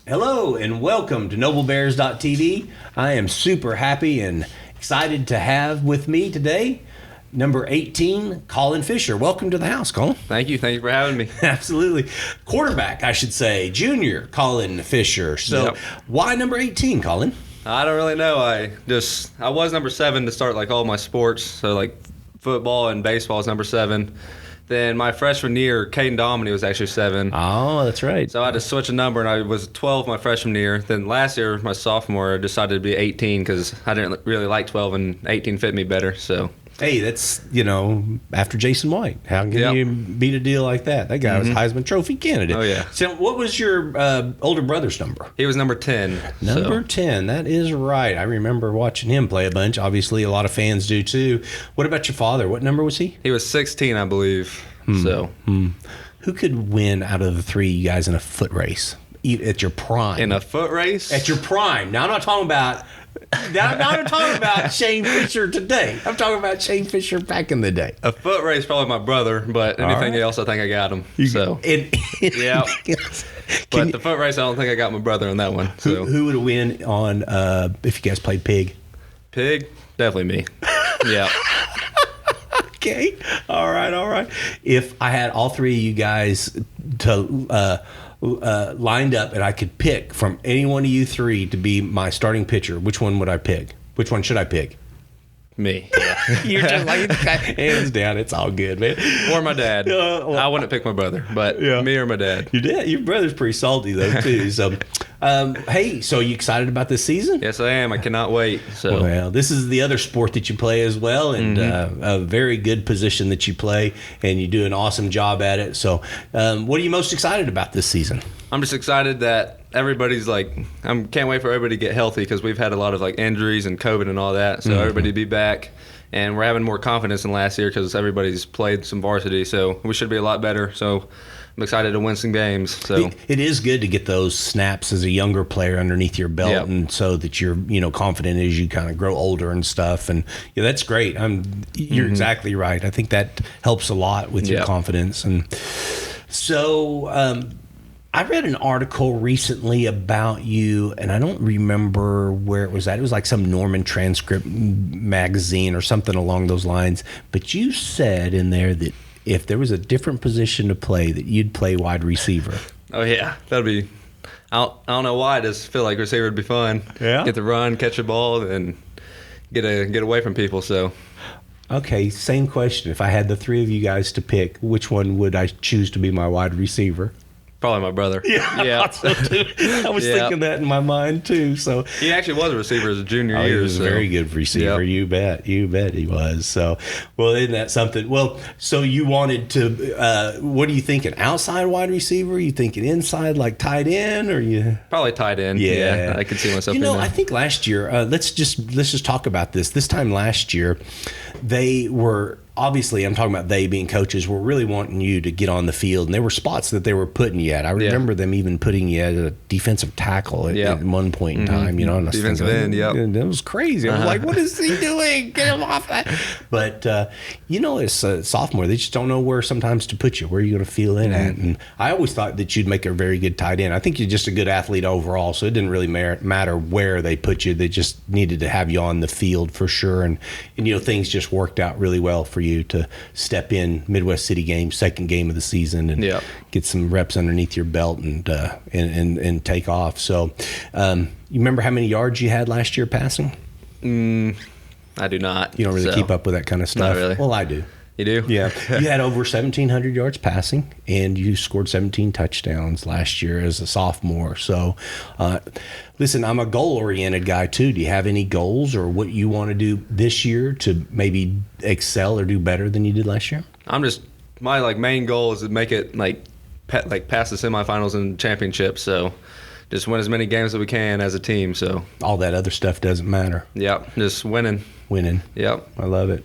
Hello and welcome to NobleBears.tv. I am super happy and excited to have with me today number 18, Colin Fisher. Welcome to the house, Colin. Thank you. Thank you for having me. Absolutely. Quarterback, I should say, junior Colin Fisher. So Why number 18, Colin? I don't really know. I was number 7 to start like all my sports. So like football and baseball is number 7. Then my freshman year, Caden Dominy was actually 7. Oh, that's right. So I had to switch a number, and I was 12 my freshman year. Then last year, my sophomore, I decided to be 18 because I didn't really like 12, and 18 fit me better. So. Hey, that's, after Jason White. How can you beat a deal like that? That guy was a Heisman Trophy candidate. Oh, yeah. So what was your older brother's number? He was number 10. Number 10, that is right. I remember watching him play a bunch. Obviously, a lot of fans do too. What about your father? What number was he? He was 16, I believe. Who could win out of the three you guys in a foot race at your prime? In a foot race? At your prime. Now, I'm not talking about... Now, I'm talking about Shane Fisher today. I'm talking about Shane Fisher back in the day. A foot race, probably my brother, but anything else, I think I got him. Yeah. But the foot race, I don't think I got my brother on that one. So who would win on if you guys played pig? Pig? Definitely me. Yeah. Okay. All right. If I had all three of you guys to lined up and I could pick from any one of you three to be my starting pitcher, which one would I pick? Which one should I pick? Me. Yeah. You're just like, hands down, it's all good, man. Or my dad. I wouldn't pick my brother, but me or my dad. Your brother's pretty salty, though, too. So, hey, so are you excited about this season? Yes, I am. I cannot wait. So. Well, this is the other sport that you play as well, and a very good position that you play, and you do an awesome job at it. So, what are you most excited about this season? I'm just excited that everybody's can't wait for everybody to get healthy because we've had a lot of injuries and COVID and all that. So everybody to be back, and we're having more confidence than last year because everybody's played some varsity. So we should be a lot better. So I'm excited to win some games. So it is good to get those snaps as a younger player underneath your belt, and so that you're confident as you kind of grow older and stuff. And that's great. You're exactly right. I think that helps a lot with your confidence. And so. I read an article recently about you, and I don't remember where it was at. It was like some Norman Transcript magazine or something along those lines. But you said in there that if there was a different position to play, that you'd play wide receiver. Oh, yeah. That'd be... I don't know why. I just feel like receiver would be fun. Yeah? Get to run, catch a ball, and get away from people, so... Okay, same question. If I had the three of you guys to pick, which one would I choose to be my wide receiver? Probably my brother. Yeah. I was thinking that in my mind too. So he actually was a receiver as a junior year. He was a very good receiver. You bet he was. So, well, isn't that something? Well, so you wanted to? What are you thinking? Outside wide receiver? Are you thinking inside, like tight end, or you? Probably tight end. Yeah, I could see myself. I think last year. Let's just talk about this. This time last year, they were. Obviously, I'm talking about they being coaches, were really wanting you to get on the field, and there were spots that they were putting you at. I remember them even putting you at a defensive tackle at one point in time. And defensive end, That was crazy. I was like, what is he doing? Get him off that. But, as a sophomore, they just don't know where sometimes to put you, where you're going to feel in at. And I always thought that you'd make a very good tight end. I think you're just a good athlete overall, so it didn't really matter where they put you. They just needed to have you on the field for sure. And things just worked out really well for you to step in Midwest City game, second game of the season, and get some reps underneath your belt and take off. So, you remember how many yards you had last year passing? I do not. You don't really keep up with that kind of stuff. Not really. Well, I do. You do? Yeah. You had over 1,700 yards passing, and you scored 17 touchdowns last year as a sophomore. So, listen, I'm a goal-oriented guy, too. Do you have any goals or what you want to do this year to maybe excel or do better than you did last year? My main goal is to make it past the semifinals and championship. So, just win as many games as we can as a team. So all that other stuff doesn't matter. Yep, just winning. Yep. I love it.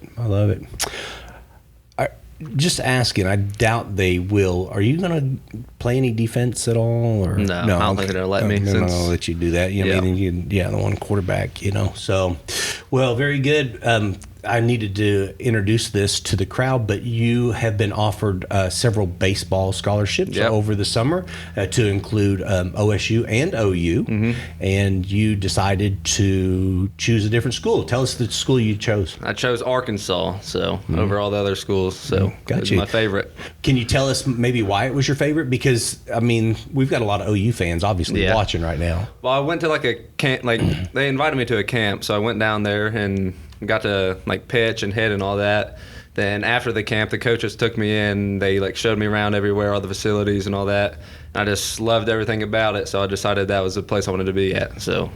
Just asking, I doubt they will. Are you going to play any defense at all? Or no, I don't think they're going to let me. They're not going to let you do that. The one quarterback, So, well, very good. I needed to introduce this to the crowd, but you have been offered several baseball scholarships over the summer to include OSU and OU, and you decided to choose a different school. Tell us the school you chose. I chose Arkansas, so over all the other schools, so it's my favorite. Can you tell us maybe why it was your favorite? Because, I mean, we've got a lot of OU fans obviously watching right now. Well, I went to like a camp, like they invited me to a camp, so I went down there and got to like pitch and hit and all that. Then after the camp, the coaches took me in. They like showed me around everywhere, all the facilities and all that. And I just loved everything about it, so I decided that was the place I wanted to be at. So,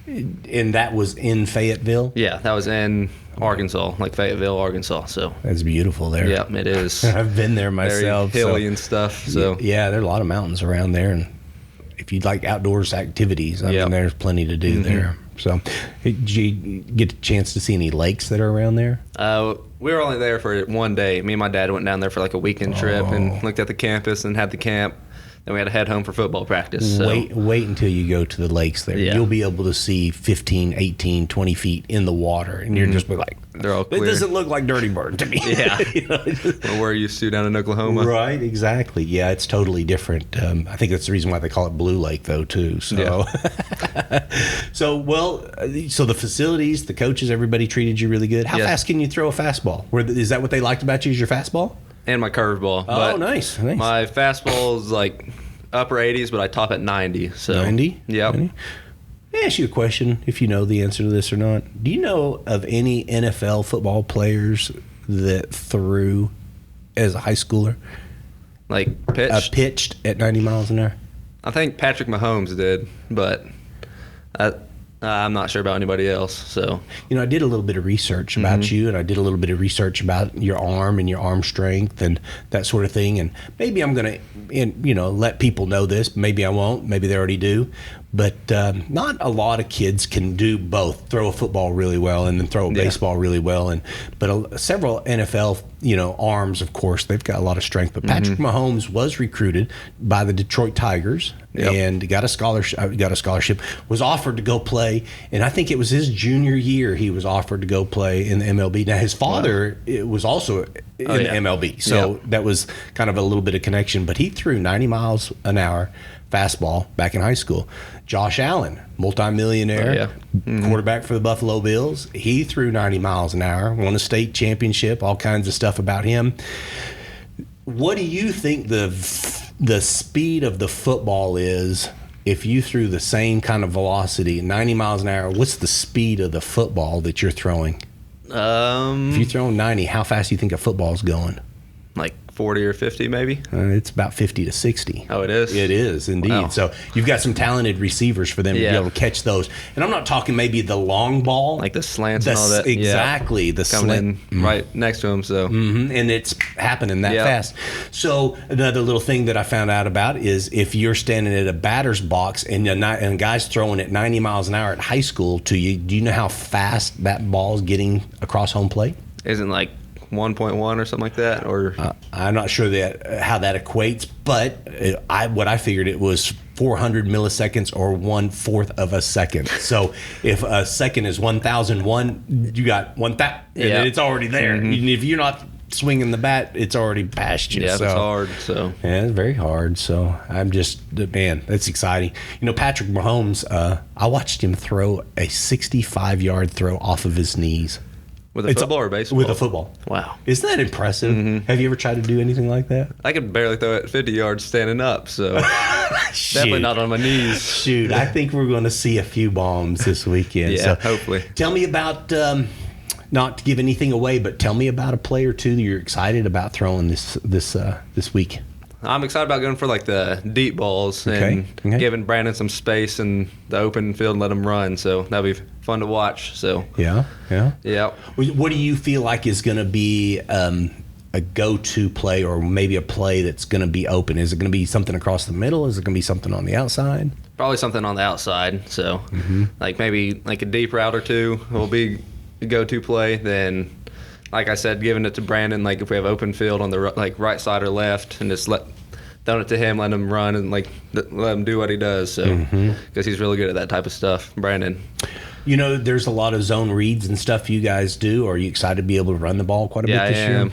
and that was in Fayetteville? Yeah, that was in Arkansas, like Fayetteville, Arkansas. So that's beautiful there. Yeah, it is. I've been there myself. Very hilly and stuff. So yeah, there are a lot of mountains around there, and if you'd like outdoors activities, I mean, there's plenty to do there. So, did you get a chance to see any lakes that are around there? We were only there for one day. Me and my dad went down there for like a weekend trip and looked at the campus and had the camp. Then we had to head home for football practice. So. Wait until you go to the lakes there. Yeah. You'll be able to see 15, 18, 20 feet in the water, and you're just like, they're all clear. It doesn't look like Dirty Bird to me. Yeah. Or where you used to down in Oklahoma. Right, exactly. Yeah, it's totally different. I think that's the reason why they call it Blue Lake, though, too. So, so the facilities, the coaches, everybody treated you really good. How fast can you throw a fastball? Is that what they liked about you, is your fastball? And my curveball. Oh, nice. My fastball is like upper 80s, but I top at 90. So 90? Yep. 90? Let me ask you a question, if you know the answer to this or not. Do you know of any NFL football players that threw as a high schooler? Like pitched? Pitched at 90 miles an hour? I think Patrick Mahomes did, but I'm not sure about anybody else. So, I did a little bit of research about you, and I did a little bit of research about your arm and your arm strength and that sort of thing. And maybe I'm going to, let people know this. Maybe I won't. Maybe they already do. But not a lot of kids can do both, throw a football really well and then throw a baseball really well. But several NFL, arms, of course, they've got a lot of strength. But Patrick Mahomes was recruited by the Detroit Tigers and got a scholarship, was offered to go play. And I think it was his junior year he was offered to go play in the MLB. Now, his father was also in the MLB. So that was kind of a little bit of connection. But he threw 90 miles an hour fastball back in high school. Josh Allen, multimillionaire, quarterback for the Buffalo Bills. He threw 90 miles an hour, won a state championship, all kinds of stuff about him. What do you think the speed of the football is if you threw the same kind of velocity, 90 miles an hour? What's the speed of the football that you're throwing? If you throw 90, how fast do you think a football's going? Like 40 or 50 maybe? It's about 50 to 60. Oh, it is? It is, indeed. Wow. So you've got some talented receivers for them to be able to catch those. And I'm not talking maybe the long ball. Like the slants and all that. Exactly. The coming in right next to him. So. And it's happening that fast. So another little thing that I found out about is if you're standing at a batter's box and a guy's throwing at 90 miles an hour at high school to you, do you know how fast that ball's getting across home plate? Isn't like 1.1 or something like that, or I'm not sure how that equates, but what I figured it was 400 milliseconds or 1/4 of a second. So if a second is 1,001, you got 1,000, and it's already there. Even if you're not swinging the bat, it's already past you. Yeah, it's hard. So yeah, it's very hard. So I'm just, man, that's exciting. Patrick Mahomes, I watched him throw a 65-yard throw off of his knees. With a football or baseball? With a football. Wow. Isn't that impressive? Have you ever tried to do anything like that? I could barely throw it 50 yards standing up, so definitely not on my knees. Shoot, I think we're going to see a few bombs this weekend. Yeah, hopefully. Tell me about, not to give anything away, but tell me about a play or two that you're excited about throwing this week. I'm excited about going for like the deep balls and giving Brandon some space in the open field and let him run. So that'll be fun to watch. So yeah. What do you feel like is going to be a go-to play, or maybe a play that's going to be open? Is it going to be something across the middle? Is it going to be something on the outside? Probably something on the outside. So like maybe like a deep route or two will be a go-to play. Then, like I said, giving it to Brandon, like if we have open field on the right side or left, and just throwing it to him, let him run and let him do what he does. So because he's really good at that type of stuff, Brandon. You know, there's a lot of zone reads and stuff you guys do. Are you excited to be able to run the ball quite a bit this year? Yeah, I am.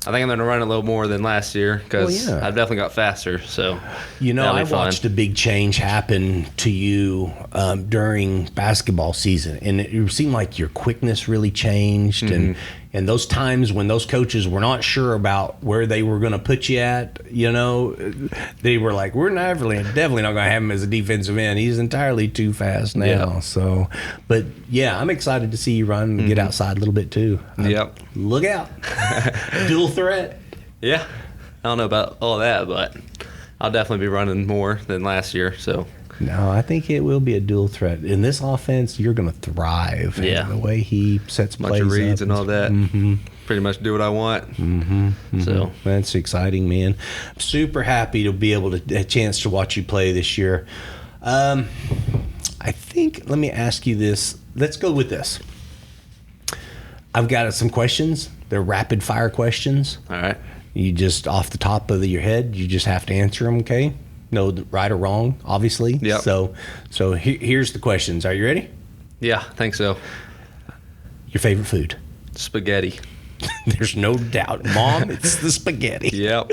I think I'm going to run a little more than last year because I've definitely got faster. So, I watched a big change happen to you during basketball season, and it seemed like your quickness really changed. And those times when those coaches were not sure about where they were going to put you at, they were like, "We're definitely not going to have him as a defensive end. He's entirely too fast now." Yeah. So, but yeah, I'm excited to see you run and get outside a little bit too. Yep. Look out, dual threat. Yeah, I don't know about all that, but I'll definitely be running more than last year. So. No, I think it will be a dual threat. In this offense, you're going to thrive. Yeah. The way he sets plays bunch of reads up and all that. Pretty much do what I want. So that's exciting, man. I'm super happy to be able to a chance to watch you play this year. I think, let me ask you this. Let's go with this. I've got some questions. They're rapid fire questions. All right. You just, off the top of your head, you just have to answer them, okay? No right or wrong, obviously. Yep. So here's the questions. Are you ready? Yeah, I think so. Your favorite food? Spaghetti. There's no doubt. Mom, it's the spaghetti. Yep.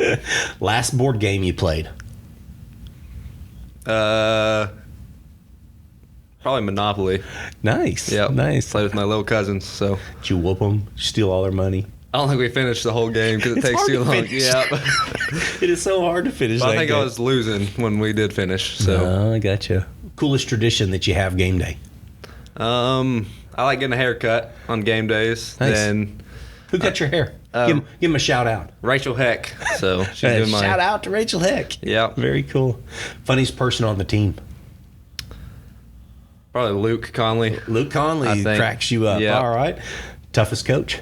Last board game you played? Probably Monopoly. Nice. Yep. Nice. Played with my little cousins, so. Did you whoop them? Steal all their money? I don't think we finished the whole game because it takes too long. Yeah. It is so hard to finish. I think I was losing when we did finish. So I gotcha. Coolest tradition that you have game day? I like getting a haircut on game days. Nice. Then who cut your hair? Give him a shout out. Rachel Heck. So she's doing my shout out to Rachel Heck. Yeah. Very cool. Funniest person on the team? Probably Luke Conley. Luke Conley cracks you up. Yep. All right. Toughest coach?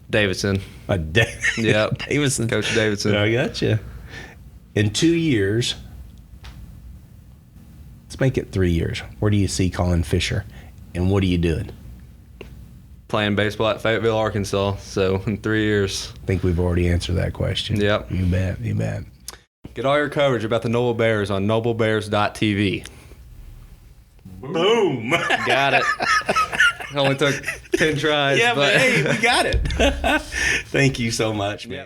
Davidson. Yep. Davidson. Coach Davidson. I gotcha. In 2 years, let's make it 3 years. Where do you see Colin Fisher, and what are you doing? Playing baseball at Fayetteville, Arkansas. So in 3 years. I think we've already answered that question. Yep. You bet. You bet. Get all your coverage about the Noble Bears on noblebears.tv. Boom. Got it. Only took 10 tries. Yeah, but hey, we got it. Thank you so much, man.